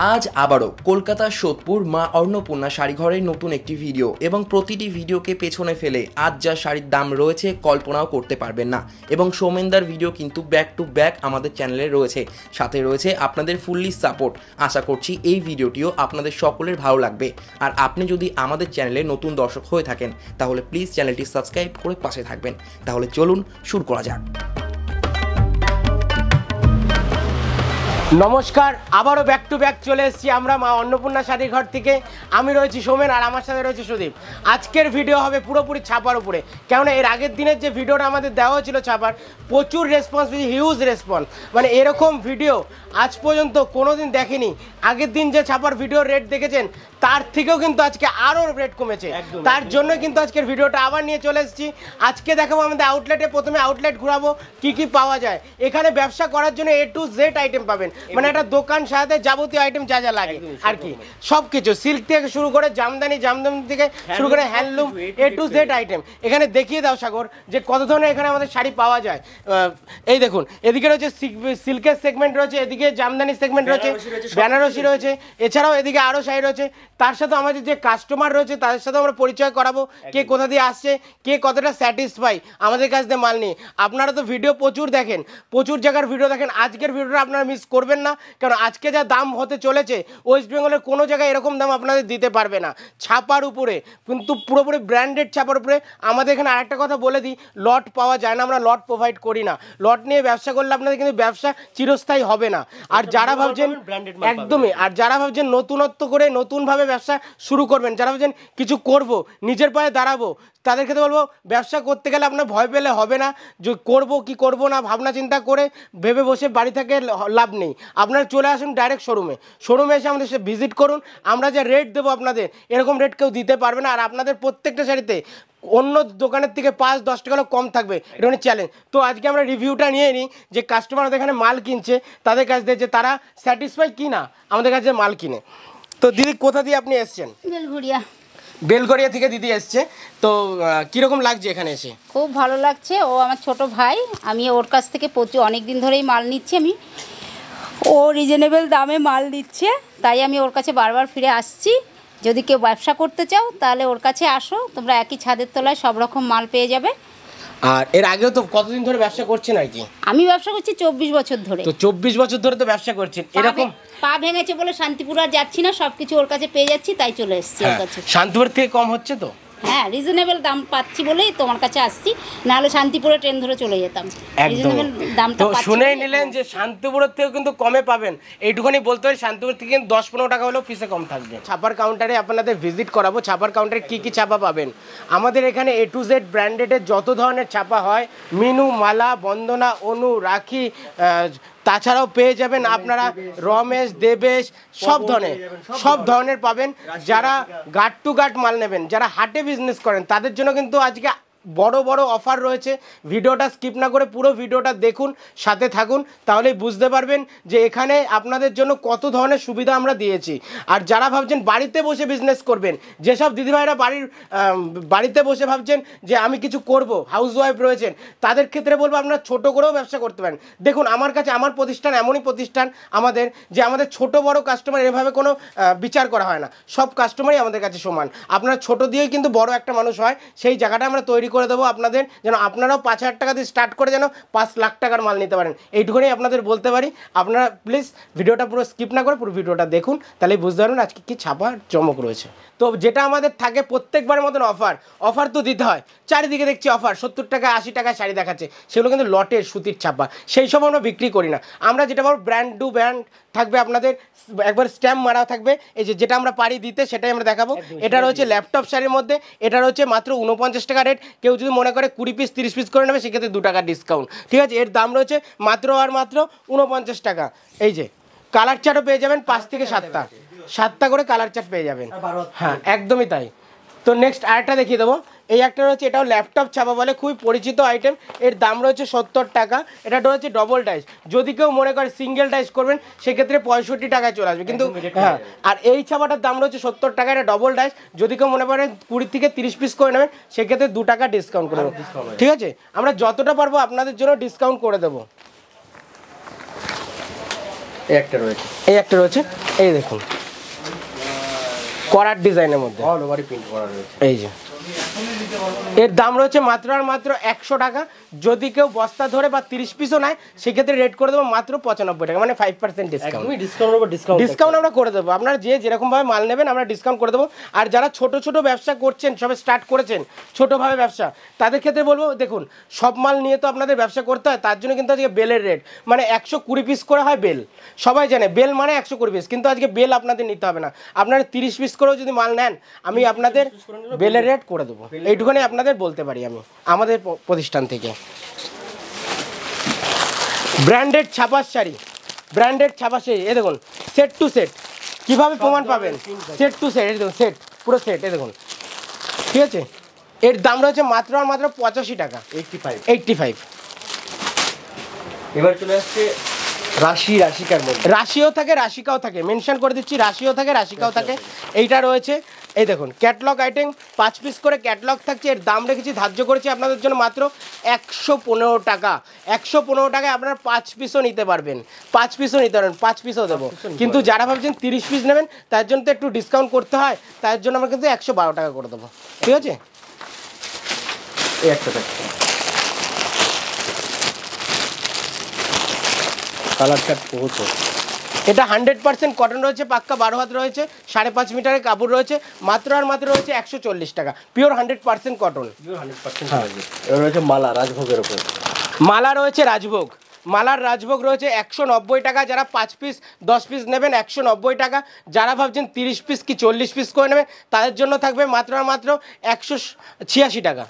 আজ আবারও কলকাতা সোদপুর মা অন্নপূর্ণা শাড়িঘরের নতুন একটি ভিডিও এবং প্রতিটি ভিডিওকে পেছনে ফেলে আজ যা শাড়ির দাম রয়েছে কল্পনাও করতে পারবেন না। এবং সৌমেনদার ভিডিও কিন্তু ব্যাক টু ব্যাক আমাদের চ্যানেলে রয়েছে, সাথে রয়েছে আপনাদের ফুললি সাপোর্ট। আশা করছি এই ভিডিওটিও আপনাদের সকলের ভালো লাগবে। আর আপনি যদি আমাদের চ্যানেলে নতুন দর্শক হয়ে থাকেন তাহলে প্লিজ চ্যানেলটি সাবস্ক্রাইব করে পাশে থাকবেন। তাহলে চলুন শুরু করা যাক। নমস্কার, আবারও ব্যাক টু ব্যাক চলে এসেছি আমরা মা অন্নপূর্ণা শাড়ির ঘর থেকে। আমি রয়েছি সৌমেন আর আমার সাথে রয়েছে সুদীপ। আজকের ভিডিও হবে পুরোপুরি ছাপার উপরে, কেননা এর আগের দিনের যে ভিডিওটা আমাদের দেওয়া হয়েছিল ছাপার, প্রচুর রেসপন্স, হিউজ রেসপন্স। মানে এরকম ভিডিও আজ পর্যন্ত কোনো দিন দেখেনি। আগের দিন যে ছাপার ভিডিও রেট দেখেছেন তার থেকেও কিন্তু আজকে আরও রেট কমেছে। তার জন্য কিন্তু আজকের ভিডিওটা আবার নিয়ে চলে এসেছি। আজকে দেখাবো আমাদের আউটলেটে, প্রথমে আউটলেট ঘুরাবো কি কি পাওয়া যায়। এখানে ব্যবসা করার জন্য A to Z আইটেম পাবেন, মানে একটা দোকান সাথে যাবতীয় আইটেম যা যা লাগে আর কি সব কিছু, সিল্ক থেকে শুরু করে জামদানি থেকে শুরু করে handloom, A to Z item. এখানে দেখিয়ে দাও সাগর যে কত ধরনের এখানে আমাদের শাড়ি পাওয়া যায়। এই দেখুন, এদিকে রয়েছে সিল্কের সেগমেন্ট রয়েছে, এদিকে জামদানি সেগমেন্ট রয়েছে, বেনারসি রয়েছে, এছাড়াও এদিকে আরও শাড়ি রয়েছে। তার সাথে আমাদের যে কাস্টমার রয়েছে তাদের সাথে আমরা পরিচয় করাবো, কে কোথা দিয়ে আসছে, কে কতটা স্যাটিসফাই আমাদের কাছ থেকে মাল নিয়ে। আপনারা তো ভিডিও প্রচুর দেখেন, প্রচুর জায়গার ভিডিও দেখেন, আজকের ভিডিওটা আপনারা মিস করবেন না। কারণ আজকে যা দাম হতে চলেছে ওয়েস্ট বেঙ্গলের কোনো জায়গায় এরকম দাম আপনাদের দিতে পারবে না ছাপার উপরে, কিন্তু পুরোপুরি ব্র্যান্ডেড ছাপার উপরে। আমাদের এখানে আরেকটা কথা বলে দিই, লট পাওয়া যায় না, আমরা লট প্রোভাইড করি না। লট নিয়ে ব্যবসা করলে আপনাদের কিন্তু ব্যবসা চিরস্থায়ী হবে না। আর যারা ভাবছেন একদমই, আর যারা ভাবছেন নতুনত্ব করে নতুনভাবে ব্যবসা শুরু করবেন, যারা ভাবছেন কিছু করব, নিজের পায়ে দাঁড়াবো, তাদের ক্ষেত্রে বলবো ব্যবসা করতে গেলে আপনার ভয় পেলে হবে না। যে করবো কি করবো না ভাবনা চিন্তা করে ভেবে বসে বাড়ি থেকে লাভ নেই। আপনারা চলে আসুন ডাইরেক্ট শোরুমে এসে আমাদের সাথে ভিজিট করুন। আমরা যে রেট দেবো আপনাদের, এরকম রেট কেউ দিতে পারবে না। আর আপনাদের প্রত্যেকটা শাড়িতে অন্য দোকানের থেকে 5-10 টাকা কম থাকবে, এটা হচ্ছে চ্যালেঞ্জ। তো আজকে আমরা রিভিউটা নিয়ে নিই যে কাস্টমার এখানে মাল কিনছে তাদের কাছ থেকে, যে তারা স্যাটিসফাই কিনা আমাদের কাছে মাল কিনে। তো দিদি কোথা দিয়ে আপনি এসছেন? বেলগড়িয়া থেকে দিদি এসছে। তো কীরকম লাগছে এখানে এসে? খুব ভালো লাগছে। ও আমার ছোট ভাই, আমি ওর কাছ থেকে প্রচুর অনেক দিন ধরেই মাল নিচ্ছি। ও রিজনেবল দামে মাল দিচ্ছে, তাই আমি ওর কাছে বারবার ফিরে আসছি। যদি কেউ ব্যবসা করতে চাও তাহলে ওর কাছে আসো, তোমরা একই ছাদের তলায় সব রকম মাল পেয়ে যাবে। আর এর আগেও তো কতদিন ধরে ব্যবসা করছেন আর কি? আমি ব্যবসা করছি 24 বছর ধরে। তো 24 বছর ধরে তো ব্যবসা করছেন, এরকম পা ভেঙেছে বলে শান্তিপুর আর যাচ্ছি না, সব কিছু ওর কাছে পেয়ে যাচ্ছি, তাই চলে এসেছি ওর কাছে। শান্তিপুর থেকে কম হচ্ছে তো? হ্যাঁ, রিজনেবল দাম পাচ্ছি বলেই তোমার কাছে আসছি, নাহলে শান্তিপুরে ট্রেন ধরে চলে যেতাম। রিজনেবল দামটা পাচ্ছি। শুনেই নিলেন যে শান্তিপুরের থেকেও কিন্তু কমে পাবেন। এইটুখানি বলতে হয়, শান্তিপুর থেকে কিন্তু 10-15 টাকা হলেও পিসে কম থাকবে। ছাপার কাউন্টারে আপনাদের ভিজিট করাবো। ছাপার কাউন্টারে কী কী ছাপা পাবেন আমাদের এখানে? A to Z ব্র্যান্ডেডের যত ধরনের ছাপা হয়, মিনু, মালা, বন্দনা, অনু, রাখি, তাছাড়াও পেয়ে যাবেন আপনারা রমেশ, দেবেশ, সব ধরনের পাবেন। যারা গাট টু গাট মাল নেবেন, যারা হাটে বিজনেস করেন, তাদের জন্য কিন্তু আজকে বড় অফার রয়েছে। ভিডিওটা স্কিপ না করে পুরো ভিডিওটা দেখুন, সাথে থাকুন, তাহলেই বুঝতে পারবেন যে এখানে আপনাদের জন্য কত ধরনের সুবিধা আমরা দিয়েছি। আর যারা ভাবছেন বাড়িতে বসে বিজনেস করবেন, যেসব দিদিভাইরা বাড়িতে বসে ভাবছেন যে আমি কিছু করব, হাউস ওয়াইফ রয়েছেন, তাদের ক্ষেত্রে বলবো আপনারা ছোট করেও ব্যবসা করতে পারেন। দেখুন, আমার কাছে আমার প্রতিষ্ঠান এমনই প্রতিষ্ঠান আমাদের, যে আমাদের ছোট বড় কাস্টমার এভাবে কোনো বিচার করা হয় না। সব কাস্টমারই আমাদের কাছে সমান। আপনারা ছোট দিয়েই কিন্তু বড় একটা মানুষ হয়, সেই জায়গাটা আমরা তৈরি করে দেবো আপনাদের, যেন আপনারাও 5,000 টাকা দিয়ে স্টার্ট করে যেন 5 লাখ টাকার মাল নিতে পারেন। এইটুকুনি আপনাদের বলতে পারি। আপনারা প্লিজ ভিডিওটা পুরো স্কিপ না করে পুরো ভিডিওটা দেখুন, তাহলে বুঝতে পারবেন আজকে কি ছাপা চমক রয়েছে। তো যেটা আমাদের থাকে প্রত্যেকবারের মতন অফার তো দিতে হয়। চারিদিকে দেখছি অফার, 70 টাকা 80 টাকায় শাড়ি দেখাচ্ছে, সেগুলো কিন্তু লটের সুতির ছাপা, সেই সব আমরা বিক্রি করি না। আমরা যেটা বলবো ব্র্যান্ড টু ব্র্যান্ড থাকবে, আপনাদের একবার স্ট্যাম্প মারা থাকবে। এই যেটা আমরা পারি দিতে সেটাই আমরা দেখাবো। এটা রয়েছে ল্যাপটপ শাড়ির মধ্যে, এটা রয়েছে মাত্র 49 টাকা রেট। কেউ যদি মনে করে 20 পিস 30 পিস করে নেবে, সেক্ষেত্রে 2 টাকা ডিসকাউন্ট, ঠিক আছে? এর দাম রয়েছে মাত্র 49 টাকা। এই যে কালার চার্টও পেয়ে যাবেন 5 থেকে 7টা করে কালার চার্ট পেয়ে যাবেন। হ্যাঁ, একদমই তাই। তো নেক্সট আরেকটা দেখিয়ে দেবো। এই একটা রয়েছে, এটাও ল্যাপটপ ছাপা বলে, খুবই পরিচিত আইটেম। এর দাম রয়েছে 70 টাকা। এটা রয়েছে ডবল ডাইস। যদি কেউ মনে করে সিঙ্গেল ডাইস করবেন, সেক্ষেত্রে 65 টাকায় চলে আসবে। কিন্তু হ্যাঁ, আর এই ছাপাটার দাম রয়েছে 70 টাকা। এটা ডবল ডাইস। যদি কেউ মনে করেন 20 থেকে 30 পিস করে নেবেন, সেক্ষেত্রে 2 টাকা ডিসকাউন্ট করে দেবো, ঠিক আছে? আমরা যতটা পারবো আপনাদের জন্য ডিসকাউন্ট করে দেবো। এই একটা রয়েছে এই দেখুন করার ডিজাইনের মধ্যে অল ওভারই প্রিন্ট করা রয়েছে। এই যে এর দাম রয়েছে মাত্র আর মাত্র 100 টাকা। যদি কেউ বস্তা ধরে বা 30 পিসও নেয় সেক্ষেত্রে রেট করে দেবো মাত্র 95 টাকা, মানে 5% ডিসকাউন্ট। একদমই ডিসকাউন্টের উপর ডিসকাউন্ট ডিসকাউন্ট আমরা করে দেবো, আপনারা যে যেরকমভাবে মাল নেবেন আমরা ডিসকাউন্ট করে দেবো। আর যারা ছোট ছোট ব্যবসা করছেন, সবে স্টার্ট করেছেন ছোটোভাবে ব্যবসা, তাদের ক্ষেত্রে বলবো দেখুন সব মাল নিয়ে তো আপনাদের ব্যবসা করতে হয়, তার জন্য কিন্তু আজকে বেলের রেট মানে 120 পিস করে হয় বেল। সবাই জানে বেল মানে 120 পিস, কিন্তু আজকে বেল আপনাদের নিতে হবে না, আপনারা 30 পিস করেও যদি মাল নেন আমি আপনাদের বেলের রেট করে দেবো। এইটুখানি আপনাদের বলতে পারি আমি আমাদের প্রতিষ্ঠান থেকে। ব্র্যান্ডেড ছাপার শাড়ি, ব্র্যান্ডেড ছাপার শাড়ি এই দেখুন সেট টু সেট, কীভাবে প্রমাণ পাবেন? সেট টু সেট, এই দেখুন সেট, পুরো সেট এই দেখুন, ঠিক আছে। এর দাম রয়েছে মাত্র আর মাত্র 85 টাকা, 85। এবার চলে আসছে রাশিকার মধ্যে, রাশিও থাকে রাশিকাও থাকে, মেনশন করে দিচ্ছি রাশিও থাকে রাশিকাও থাকে। এইটা রয়েছে এই দেখুন ক্যাটলগ আইটেম, 5 পিস করে ক্যাটলগ থাকছে। এর দাম রেখেছি ধার্য করেছি আপনাদের জন্য মাত্র 115 টাকা। 115 টাকায় আপনারা 5 পিসও নিতে পারবেন, 5 পিসও নিতে পারবেন, 5 পিসও দেবো। কিন্তু যারা ভাবছেন 30 পিস নেবেন তার জন্য তো একটু ডিসকাউন্ট করতে হয়, তার জন্য আমরা কিন্তু 112 টাকা করে দেবো, ঠিক আছে। এই একটা থাকছে কালার কাট পৌঁছে, এটা 100% কটন রয়েছে, পাক্কা 12 হাত রয়েছে, 5.5 মিটারের কাপড় রয়েছে, মাত্র আর মাত্র রয়েছে 140 টাকা, পিওর 100% কটন। 100% থাকবে। এবার রয়েছে মালা রাজভোগের উপর, মালা রয়েছে রাজভোগ, মালার রাজভোগ রয়েছে 190 টাকা। যারা 5 পিস 10 পিস নেবেন 190 টাকা। যারা ভাবছেন 30 পিস কি 40 পিস করে নেবেন তাদের জন্য থাকবে মাত্র আর মাত্র 186 টাকা,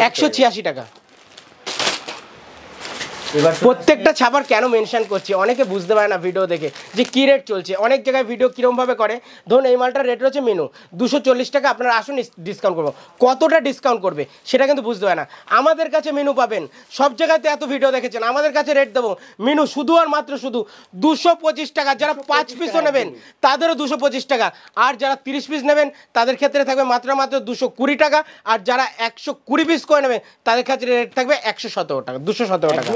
186 টাকা। এবার প্রত্যেকটা ছাপার কেন মেনশন করছি, অনেকে বুঝতে পারে না ভিডিও দেখে যে কী রেট চলছে। অনেক জায়গায় ভিডিও কীরকমভাবে করে, ধরুন এই মালটার রেট রয়েছে মেনু 240 টাকা, আপনারা আসুন ডিসকাউন্ট করবো, কতটা ডিসকাউন্ট করবে সেটা কিন্তু বুঝতে পারে না। আমাদের কাছে মেনু পাবেন, সব জায়গাতে এত ভিডিও দেখেছেন, আমাদের কাছে রেট দেবো মেনু শুধু আর মাত্র শুধু 225 টাকা। যারা 5 পিসও নেবেন তাদেরও 225 টাকা, আর যারা 30 পিস নেবেন তাদের ক্ষেত্রে থাকবে মাত্র মাত্র 220 টাকা, আর যারা 120 পিস করে নেবেন তাদের ক্ষেত্রে রেট থাকবে 117 টাকা, 217 টাকা,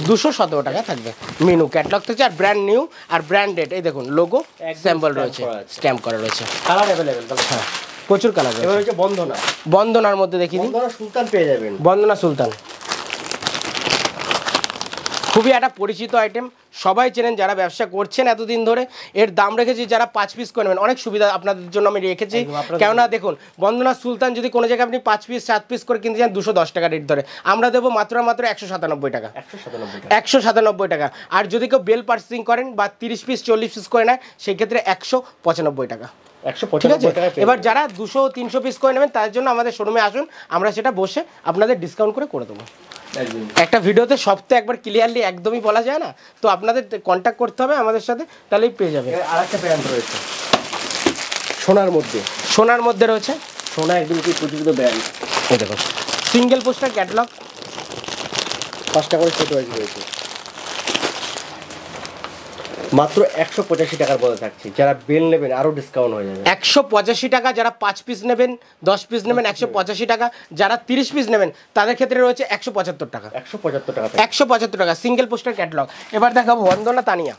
217 টাকা থাকবে। মেনু ক্যাটলগ থাকছে, আর ব্র্যান্ড নিউ আর ব্র্যান্ডেড, এই দেখুন লোগো স্যাম্পল রয়েছে, স্ট্যাম্প করা রয়েছে, কালার অ্যাভেলেবেল। হ্যাঁ প্রচুর কালার এবার রয়েছে। হচ্ছে বন্দনা, বন্দনার মধ্যে দেখি দিই, বন্দনা সুলতান পেয়ে যাবেন, বন্দনা সুলতান খুবই একটা পরিচিত আইটেম, সবাই চেনেন যারা ব্যবসা করছেন এতদিন ধরে। এর দাম রেখেছি যারা 5 পিস করে নেবেন, অনেক সুবিধা আপনাদের জন্য আমি রেখেছি। কেননা দেখুন বন্দনা সুলতান যদি কোনো জায়গায় আপনি 5 পিস 7 পিস করে কিনতে চান 210 টাকা রেট ধরে, আমরা দেবো মাত্র মাত্র 197 টাকা, 197 টাকা। আর যদি কেউ বেল পার্সিং করেন বা 30 পিস 40 পিস করে নেয় সেই ক্ষেত্রে 195 টাকা, ঠিক আছে। এবার যারা 200-300 পিস করে নেবেন তাদের জন্য আমাদের শোরুমে আসুন, আমরা সেটা বসে আপনাদের ডিসকাউন্ট করে দেবো। একটা ভিডিওতে সব তো একবার ক্লিয়ারলি একদমই বলা যায় না, তো আপনাদের কন্ট্যাক্ট করতে হবে আমাদের সাথে, তাহলেই পেয়ে যাবে। আর একটা ব্র্যান্ড রয়েছে সোনার মধ্যে, সোনার মধ্যে রয়েছে, সোনা একদম কি প্রচলিত ব্র্যান্ড। এই দেখো সিঙ্গেল পোস্টার ক্যাটালগ, 5টা করে সেট ওয়াইজ রয়েছে, মাত্র 185 টাকার মধ্যে থাকছে। যারা বেল নেবেন আরও ডিসকাউন্ট হয়ে যাবে, 185 টাকা। যারা 5 পিস নেবেন 10 পিস নেবেন 185 টাকা, যারা 30 পিস নেবেন তাদের ক্ষেত্রে রয়েছে 175 টাকা, 175 টাকা, 175 টাকা সিঙ্গেল পোস্টার ক্যাটালগ। এবার দেখাবো বন্দনা তানিয়া,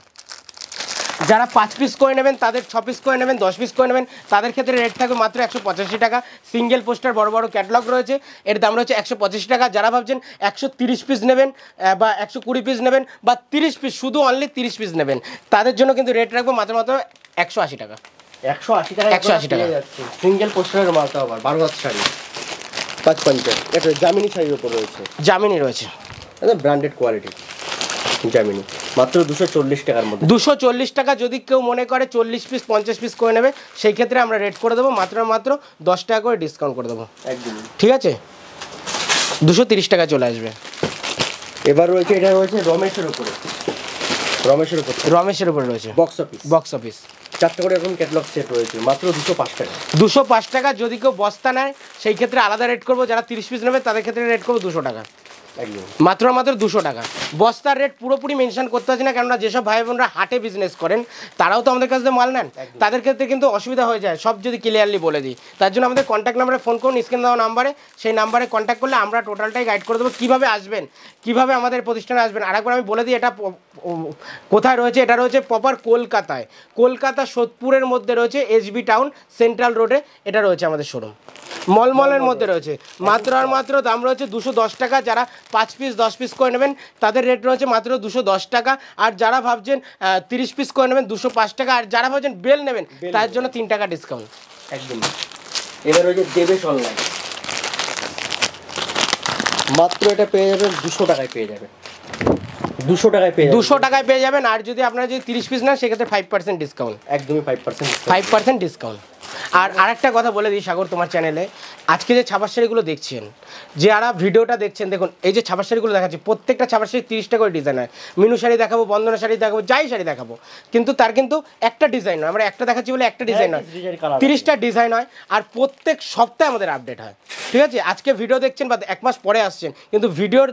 যারা 5 পিস করে নেবেন তাদের 6 পিস করে নেবেন 10 পিস করে নেবেন তাদের ক্ষেত্রে রেট থাকবে মাত্র 185 টাকা। সিঙ্গেল পোস্টার বড় বড় ক্যাটালগ রয়েছে, এর দাম রয়েছে 185 টাকা। যারা ভাবছেন 130 পিস নেবেন বা 120 পিস নেবেন বা 30 পিস শুধু অনলি 30 পিস নেবেন তাদের জন্য কিন্তু রেট রাখবো মাত্র মাত্র 180 টাকা, 180 টাকা, 180 টাকা। সিঙ্গেল পোস্টারের মালটা আবার 12 হাত শাড়ি 55, এটা জামিনি শাড়ির উপর রয়েছে, জামিনি রয়েছে, ব্র্যান্ডেড কোয়ালিটি জামিনি, মাত্র 240 টাকার মধ্যে, 240 টাকা। যদি কেউ মনে করে 40 পিস 50 পিস করে নেবে সেই ক্ষেত্রে আমরা রেট করে দেবো মাত্র মাত্র 10 টাকা করে ডিসকাউন্ট করে দেবো, একদম ঠিক আছে, 230 টাকা চলে আসবে। এবার রয়েছে এটা রয়েছে রমেশের উপরে, রমেশের উপরে রয়েছে বক্স অফিস 4টা করে এরকম ক্যাটালগ সেট রয়েছে, মাত্র 205 টাকা, 205 টাকা। যদি কেউ বস্তা নেয় সেই ক্ষেত্রে আলাদা রেট করবো, যারা 30 পিস নেবে তাদের ক্ষেত্রে রেট করবো 200 টাকা, একদম মাত্র 200 টাকা। বস্তার রেট পুরোপুরি মেনশন করতে হচ্ছে না, কেননা যেসব ভাই বোনরা হাটে বিজনেস করেন তারাও তো আমাদের কাছ থেকে মাল নেন, তাদের ক্ষেত্রে কিন্তু অসুবিধা হয়ে যায় সব যদি ক্লিয়ারলি বলে দিই। তার জন্য আমাদের কন্ট্যাক্ট নাম্বারে ফোন করুন, স্ক্রিন দেওয়া নাম্বারে, সেই নাম্বারে কন্ট্যাক্ট করলে আমরা টোটালটাই গাইড করে দেবো কীভাবে আসবেন, কীভাবে আমাদের প্রতিষ্ঠানে আসবেন। আরেকবার আমি বলে দিই এটা কোথায় রয়েছে। এটা রয়েছে প্রপার কলকাতায়, কলকাতা সোদপুরের মধ্যে রয়েছে, এসবি টাউন সেন্ট্রাল রোডে এটা রয়েছে আমাদের শোরুম, মলমলের মধ্যে রয়েছে। মাত্র আর মাত্র দাম রয়েছে 210 টাকা। যারা 5 পিস 10 পিস করে নেবেন তাদের রেট রয়েছে মাত্র 210 টাকা। আর যারা ভাবছেন 30 পিস করে নেবেন 205 টাকা। আর যারা ভাবছেন বেল নেবেন তার জন্য 3 টাকা ডিসকাউন্ট। একদম। এবার রয়েছে দেবেশ অনলাইন, মাত্র এটা পেয়ে যাবেন 200 টাকায় পেয়ে যাবেন, 200 টাকায় পেয়ে 200 টাকায় পেয়ে যাবেন। আর যদি আপনারা যদি 30 পিস নেন সেক্ষেত্রে 5% ডিসকাউন্ট, একদমই 5%। 5% ডিসকাউন্ট। আর আরেকটা কথা বলে দিই সাগর, তোমার চ্যানেলে আজকে যে ছাপার শাড়িগুলো দেখছেন, যারা ভিডিওটা দেখছেন, দেখুন এই যে ছাপার শাড়িগুলো দেখাচ্ছি, প্রত্যেকটা ছাপার শাড়ি 30 টাকা করে ডিজাইন হয়। মিনু শাড়ি দেখাবো, বন্দনা শাড়ি দেখাবো, যাই শাড়ি দেখাবো, কিন্তু তার কিন্তু একটা ডিজাইন নয়, আমরা একটা দেখাচ্ছি বলে একটা ডিজাইন নয়, 30টা ডিজাইন হয়। আর প্রত্যেক সপ্তাহে আমাদের আপডেট হয়, ঠিক আছে? আজকে ভিডিও দেখছেন বা 1 মাস পরে আসছেন, কিন্তু ভিডিওর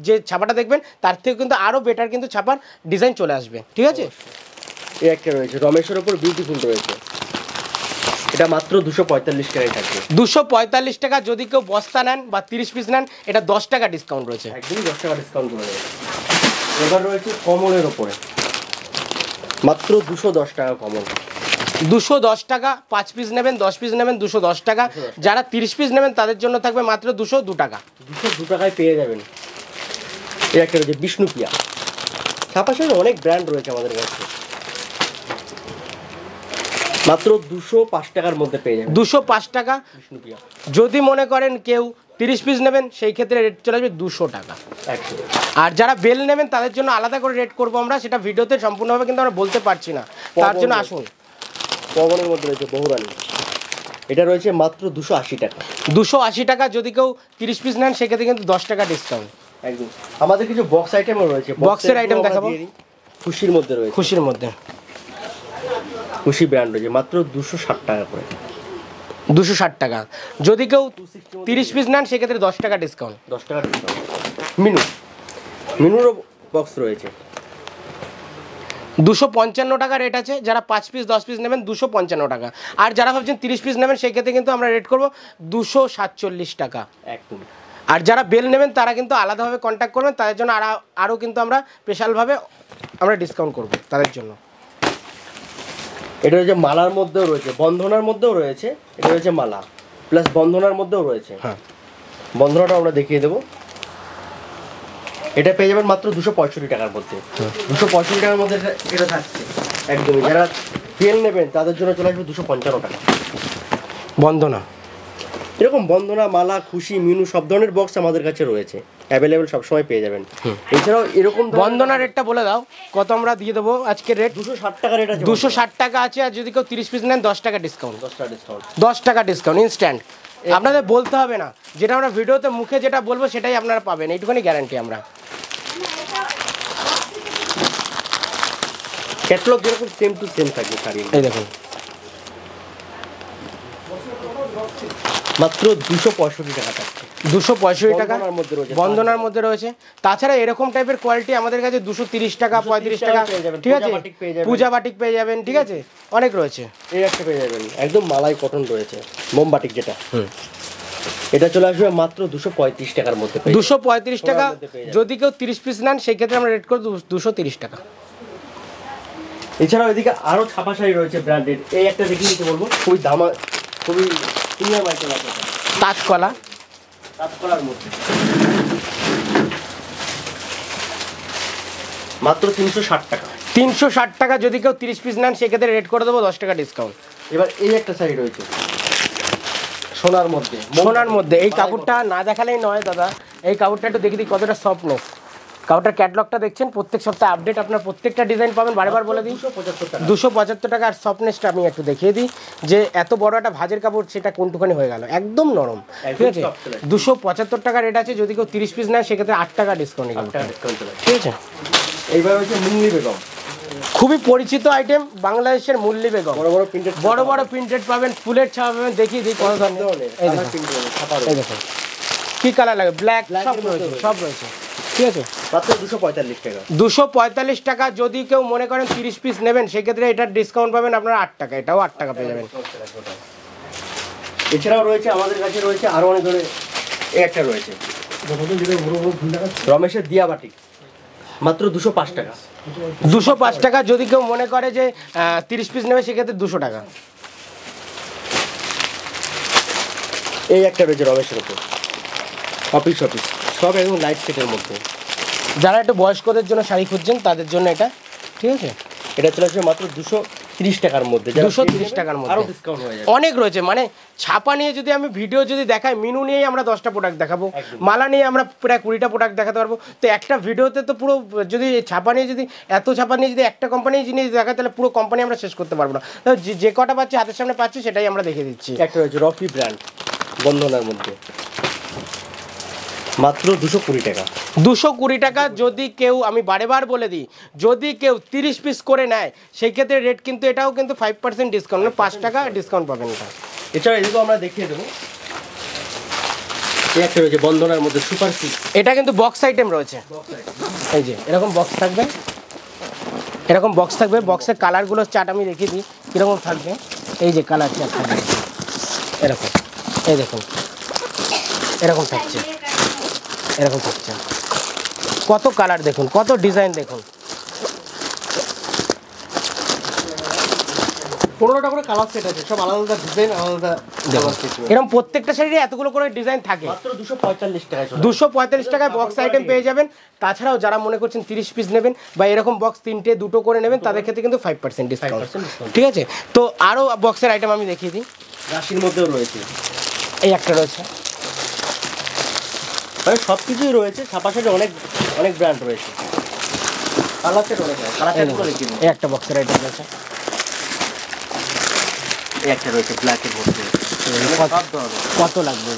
যে ছাপাটা দেখবেন তার থেকে কিন্তু আরও বেটার কিন্তু ছাপার ডিজাইন চলে আসবে, ঠিক আছে? এই একটা রয়েছে রমেশের ওপর বিউটিফুল রয়েছে, এটা মাত্র 245 টাকায় থাকবে। 245 টাকা। যদি কেউ বস্তা নেন বা 30 পিস নেন এটা 10 টাকা ডিসকাউন্ট রয়েছে, একদমই 10 টাকা ডিসকাউন্ট করে দেবে। এবার রয়েছে কমলের ওপরে, মাত্র 210 টাকা কমল, 210 টাকা। 5 পিস নেবেন 10 পিস নেবেন 210 টাকা। যারা 30 পিস নেবেন তাদের জন্য থাকবে মাত্র 202 টাকা। 202 টাকায় পেয়ে যাবেন। এই একটা রয়েছে বিষ্ণুপ্রিয়া, ছাপার সাথে অনেক ব্র্যান্ড রয়েছে আমাদের কাছে, মাত্র 205 টাকার মধ্যে পেয়ে যাবেন। 205 টাকা। বিষ্ণুপ্রিয়া যদি মনে করেন কেউ 30 পিস নেবেন সেই ক্ষেত্রে রেট চলে আসবে 200 টাকা। একদম। আর যারা বেল নেবেন তাদের জন্য আলাদা করে রেট করবো আমরা, সেটা ভিডিওতে সম্পূর্ণভাবে কিন্তু আমরা বলতে পারছি না, তার জন্য আসুন। পবনের মধ্যে রয়েছে বহুরানী, এটা রয়েছে মাত্র 280 টাকা। 280 টাকা। যদি কেউ 30 পিস নেন সেক্ষেত্রে কিন্তু 10 টাকা ডিসকাউন্ট। একদম। আমাদের কিছু বক্স আইটেমও রয়েছে, বক্সের আইটেম দেখাবো। খুশির মধ্যে রয়েছে, খুশির মধ্যে খুশি ব্র্যান্ড রয়েছে মাত্র 260 টাকা করে, 260 টাকা। যদি কেউ 30 পিস নেন সেক্ষেত্রে 10 টাকা ডিসকাউন্ট। 10 টাকা ডিসকাউন্ট। মিনুরও বক্স রয়েছে, 255 টাকা রেট আছে। যারা 5 পিস 10 পিস নেবেন 255 টাকা। আর যারা ভাবছেন 30 পিস নেবেন সেই ক্ষেত্রে কিন্তু আমরা রেট করবো 247 টাকা। একদম। আর যারা বেল নেবেন তারা কিন্তু আলাদাভাবে কন্ট্যাক্ট করবেন, তাদের জন্য আরও কিন্তু আমরা স্পেশালভাবে আমরা ডিসকাউন্ট করব তাদের জন্য। এটা রয়েছে মালার মধ্যেও রয়েছে, বন্ধনার মধ্যেও রয়েছে, এটা রয়েছে মালা প্লাস বন্ধনার মধ্যেও রয়েছে। হ্যাঁ, বন্ধনাটা আমরা দেখিয়ে দেবো। এটা পেয়ে যাবেন মাত্র 265 টাকার মধ্যে, 265 টাকার মধ্যে এটা থাকছে একদমই। যারা বেল নেবেন তাদের জন্য চলে আসবে 255 টাকা। বন্দনা এরকম বন্দনা, মালা, খুশি, মিনু সব ধরনের বক্স আমাদের কাছে রয়েছে, অ্যাভেলেবেল সবসময় পেয়ে যাবেন। এছাড়াও এরকম বন্দনা রেটটা বলে দাও কত আমরা দিয়ে দেবো আজকে রেট। 260 টাকা রেট আছে, 260 টাকা আছে। আর যদি কেউ 30 পিস নেন 10 টাকা ডিসকাউন্ট, 10 টাকা ডিসকাউন্ট, 10 টাকা ডিসকাউন্ট ইনস্ট্যান্ট। আপনাদের বলতে হবে না, যেটা আমরা ভিডিওতে মুখে যেটা বলবো সেটাই আপনারা পাবেন, এইটুখানি গ্যারান্টি আমরা। ক্যাটালগ যেরকম সেম টু সেম থাকবে শাড়ি। এই দেখুন মাত্র 265 টাকা থাকছে, 265 টাকা বন্দনার মধ্যে রয়েছে, বন্দনার মধ্যে রয়েছে। তাছাড়া এরকম টাইপের কোয়ালিটি আমাদের কাছে 230 টাকা 35 টাকা, ঠিক আছে? পূজা বাটিক পেয়ে যাবেন, ঠিক আছে? অনেক রয়েছে। এই একটা পেয়ে যাবেন একদম মালাই কটন রয়েছে, মোমবাটিক যেটা, এটা চলে আসবে মাত্র 235 টাকার মধ্যে। 235 টাকা। যদি কেউ 30 পিস নেন সেই ক্ষেত্রে আমরা রেট করব 230 টাকা। এছাড়াও এদিকে আরো ছাপা শাড়ি রয়েছে ব্র্যান্ডেড, এই একটা দেখিয়ে দিতে বলবো, খুবই দামা, খুবই প্রিমিয়াম আইটেম আছে। তাজকলা, তাজকলার মধ্যে মাত্র 360 টাকা, 360 টাকা। যদি কেউ 30 পিস নেন সেক্ষেত্রে রেট করে দেবো 10 টাকা ডিসকাউন্ট। এবার এই একটা শাড়ি রয়েছে সোনার মধ্যে, সোনার মধ্যে। এই কাপড়টা না দেখালেই নয় দাদা, এই কাপড়টা একটু দেখে দিই কতটা সফটনেস। কাপড়টার ক্যাটলগটা দেখছেন, প্রত্যেক সপ্তাহে আপডেট, আপনার প্রত্যেকটা ডিজাইন পাবেন। বারবার বলে দিই 275 টাকা। আর সফটনেসটা আমি একটু দেখিয়ে দিই যে এত বড় একটা ভাজের কাপড় সেটা কোনটুখানি হয়ে গেল, একদম নরম, ঠিক আছে? 275 টাকা রেট আছে। যদি কেউ 30 পিস নেয় সেক্ষেত্রে 8 টাকা ডিসকাউন্ট, ঠিক আছে? এইবার হচ্ছে মুন্নি বেগম, খুবই পরিচিত আইটেম, বাংলাদেশের মুল্লি বেগম। বড় বড় প্রিন্টেড পাবেন, ফুলের ছাপা পাবেন। দেখিয়ে দিই কত ধরনের। এই দেখুন কি কালার লাগে, ব্ল্যাক সব রয়েছে, সব রয়েছে, ঠিক আছে। মাত্র 245 টাকা। 245 টাকা। যদি কেউ মনে করেন 30 পিস নেবেন সেক্ষেত্রে এটার ডিসকাউন্ট পাবেন আপনারা 8 টাকা, এটাও 8 টাকা পেয়ে যাবেন। এছাড়াও রয়েছে আমাদের কাছে রয়েছে আরো অনেক ধরনের, এই একটা রয়েছে রমেশের দিয়া বাটিক, মাত্র 205 টাকা। 205 টাকা। যদি কেউ মনে করে যে 30 পিস নেবে সেক্ষেত্রে 200 টাকা। এই একটা রয়েছে রমেশের উপর অফিস সব একদম লাইট সেটের মধ্যে। যারা একটু বয়স্কদের জন্য শাড়ি খুঁজছেন তাদের জন্য এটা, ঠিক আছে। এটা চলে আসবে মাত্র 230 টাকার মধ্যে, 230 টাকার মধ্যে আরো ডিসকাউন্ট হয়ে যাবে। অনেক রয়েছে, মানে ছাপা নিয়ে যদি আমি ভিডিও যদি দেখাই, মিনু নিয়েই আমরা 10টা প্রোডাক্ট দেখাবো, মালা নিয়ে আমরা প্রায় 20টা প্রোডাক্ট দেখাতে পারবো। তো একটা ভিডিওতে তো পুরো, যদি ছাপা নিয়ে যদি এত ছাপা নিয়ে যদি একটা কোম্পানি জিনিস দেখায় তাহলে পুরো কোম্পানি আমরা শেষ করতে পারবো না। তো যে কটা পাচ্ছি হাতের সামনে পাচ্ছি সেটাই আমরা দেখে দিচ্ছি। একটা রয়েছে রফি ব্র্যান্ড বন্ধনার মধ্যে, মাত্র 220 টাকা। 220 টাকা। যদি কেউ, আমি বারেবার বলে দিই, যদি কেউ 30 পিস করে নেয় সেই ক্ষেত্রে রেট কিন্তু এটাও কিন্তু 5% ডিসকাউন্ট, 5 টাকা ডিসকাউন্ট পাবেন এটা। এছাড়া এদিকেও আমরা দেখিয়ে দেবো, এই একটা রয়েছে বন্ধনার মধ্যে সুপার সিল্ক। এটা কিন্তু বক্স আইটেম রয়েছে, এই যে এরকম বক্স থাকবে, এরকম বক্স থাকবে। বক্সের কালারগুলোর চার্ট আমি দেখিয়ে দিই কীরকম থাকবে। এই যে কালার চার্ট থাকবে এরকম, এই দেখুন এরকম থাকছে, এরকম থাকছে। কত কালার দেখুন, কত ডিজাইন দেখুন। 15টা করে কালার সেট আছে, সব আলাদা আলাদা ডিজাইন, আলাদা কালার সেট। এরকম প্রত্যেকটা শাড়িরই এতগুলো করে ডিজাইন থাকে। মাত্র 245 টাকায়। 245 টাকায় বক্স আইটেম পেয়ে যাবেন। তাছাড়াও যারা মনে করছেন 30 পিস নেবেন বা এরকম বক্স 3টে 2টো করে নেবেন তাদের ক্ষেত্রে কিন্তু 5% ডিসকাউন্ট, ঠিক আছে। তো আরও বক্সের আইটেম আমি দেখিয়ে দিই। রাশির মধ্যেও রয়েছে, এই একটা রয়েছে, মানে সব কিছুই রয়েছে। ছাপা সেটে অনেক অনেক ব্র্যান্ড রয়েছে, কালার সেট অনেক, কালার সেটগুলো দেখিয়ে দিন। এই একটা বক্সের আইটেম রয়েছে, এই একটা রয়েছে ব্ল্যাকের মধ্যে, সব ধরনের। কত লাগবে?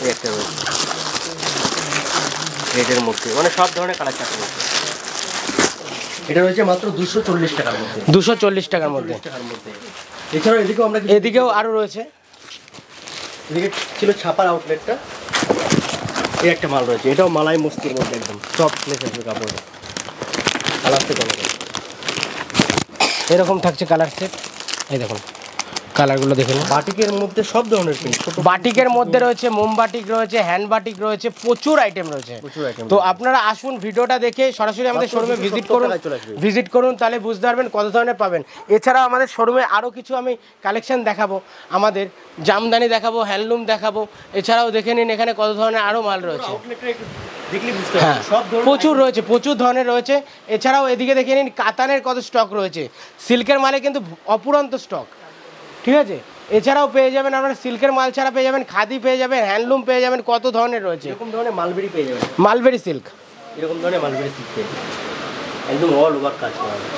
এই একটা রয়েছে রেডের মধ্যে, মানে সব ধরনের কালার চার্ট রয়েছে। এটা রয়েছে মাত্র 240 টাকার মধ্যে, 240 টাকার মধ্যে। এছাড়াও এদিকেও আমরা এদিকেও আরও রয়েছে। এদিকে ছিল ছাপার আউটলেটটা, এই একটা মাল রয়েছে, এটাও মালাই মস্তির মধ্যে একদম সফট লেস আসবে কাপড়, কালার সেট অনেক। এরকম থাকছে কালার সেট, এই দেখুন কালারগুলো দেখে নিন। বাটিকের মধ্যে সব ধরনের প্রিন্ট, বাটিকের মধ্যে রয়েছে, মোম বাটিক রয়েছে, হ্যান্ড বাটিক রয়েছে, প্রচুর আইটেম রয়েছে। তো আপনারা আসুন, ভিডিওটা দেখে সরাসরি আমাদের শোরুমে ভিজিট করুন, তাহলে বুঝতে পারবেন কত ধরনের পাবেন। এছাড়াও আমাদের শোরুমে আরও কিছু আমি কালেকশন দেখাবো, আমাদের জামদানি দেখাবো, হ্যান্ডলুম দেখাবো। এছাড়াও দেখে নিন এখানে কত ধরনের আরও মাল রয়েছে। হ্যাঁ, প্রচুর রয়েছে, প্রচুর ধরনের রয়েছে। এছাড়াও এদিকে দেখে নিন কাতানের কত স্টক রয়েছে। সিল্কের মালে কিন্তু অপুরন্ত স্টক, ঠিক আছে। এছাড়াও পেয়ে যাবেন আপনারা সিল্কের মাল ছাড়া পেয়ে যাবেন খাদি পেয়ে যাবেন, হ্যান্ডলুম পেয়ে যাবেন, কত ধরনের রয়েছে। এরকম ধরনের মালবেরি পেয়ে যাবেন, মালবেরি সিল্ক, এরকম ধরনের মালবেরি সিল্ক পেয়ে যাবেন, একদম অল ওভার কাজ করা আছে।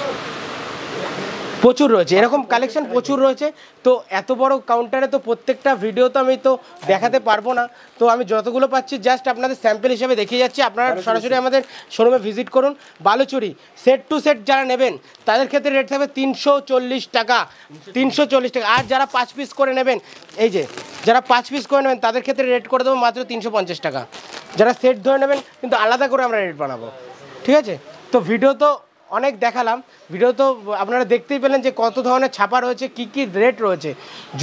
প্রচুর রয়েছে, এরকম কালেকশন প্রচুর রয়েছে। তো এত বড় কাউন্টারে তো প্রত্যেকটা ভিডিও তো আমি তো দেখাতে পারবো না, তো আমি যতগুলো পাচ্ছি জাস্ট আপনাদের স্যাম্পল হিসেবে দেখিয়ে যাচ্ছি। আপনারা সরাসরি আমাদের শোরুমে ভিজিট করুন। বালুচুরি সেট টু সেট যারা নেবেন তাদের ক্ষেত্রে রেট থাকবে 340 টাকা, 340 টাকা। আর যারা 5 পিস করে নেবেন, এই যে যারা 5 পিস করে নেবেন তাদের ক্ষেত্রে রেট করে দেবো মাত্র 350 টাকা। যারা সেট ধরে নেবেন কিন্তু আলাদা করে আমরা রেট বানাবো, ঠিক আছে। তো ভিডিও তো অনেক দেখালাম, ভিডিও তো আপনারা দেখতেই পেলেন যে কত ধরনের ছাপা রয়েছে, কি কি রেট রয়েছে।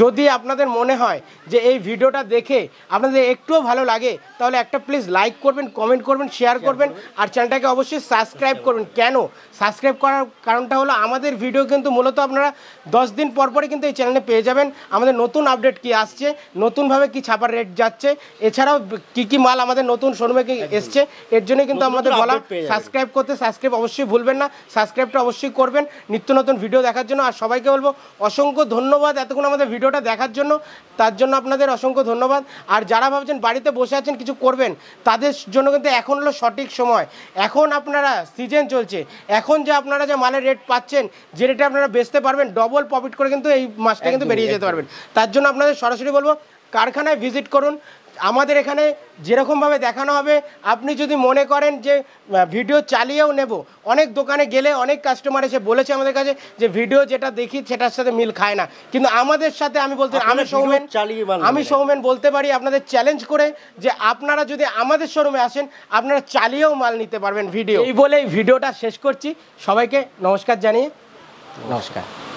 যদি আপনাদের মনে হয় যে এই ভিডিওটা দেখে আপনাদের একটুও ভালো লাগে তাহলে একটা প্লিজ লাইক করবেন, কমেন্ট করবেন, শেয়ার করবেন, আর চ্যানেলটাকে অবশ্যই সাবস্ক্রাইব করবেন। কেন সাবস্ক্রাইব করার কারণটা হলো আমাদের ভিডিও কিন্তু মূলত আপনারা 10 দিন পর পরই কিন্তু এই চ্যানেলে পেয়ে যাবেন আমাদের নতুন আপডেট কি আসছে, নতুনভাবে কি ছাপার রেট যাচ্ছে, এছাড়াও কি কি মাল আমাদের নতুন শোরুমে কি এসছে। এর জন্যই কিন্তু আমাদের বলা সাবস্ক্রাইব করতে, সাবস্ক্রাইব অবশ্যই ভুলবেন না, সাবস্ক্রাইবটা অবশ্যই করবেন নিত্য নতুন ভিডিও দেখার জন্য। আর সবাইকে বলবো অসংখ্য ধন্যবাদ এতক্ষণ আমাদের ভিডিওটা দেখার জন্য, তার জন্য আপনাদের অসংখ্য ধন্যবাদ। আর যারা ভাবছেন বাড়িতে বসে আছেন কিছু করবেন তাদের জন্য কিন্তু এখন হলো সঠিক সময়। এখন আপনারা সিজন চলছে, এখন যে আপনারা যে মালের রেট পাচ্ছেন, যে রেটে আপনারা বেচতে পারবেন ডবল প্রফিট করে কিন্তু এই মাসটা কিন্তু বেরিয়ে যেতে পারবেন। তার জন্য আপনাদের সরাসরি বলবো কারখানায় ভিজিট করুন, আমাদের এখানে যেরকমভাবে দেখানো হবে, আপনি যদি মনে করেন যে ভিডিও চালিয়েও নেব, অনেক দোকানে গেলে অনেক কাস্টমার এসে বলেছে আমাদের কাছে যে ভিডিও যেটা দেখি সেটার সাথে মিল খায় না, কিন্তু আমাদের সাথে আমি বলতে আমি সৌমেন বলতে পারি আপনাদের চ্যালেঞ্জ করে যে আপনারা যদি আমাদের শোরুমে আসেন আপনারা চালিয়েও মাল নিতে পারবেন ভিডিও। এই বলে এই ভিডিওটা শেষ করছি, সবাইকে নমস্কার জানিয়ে নমস্কার।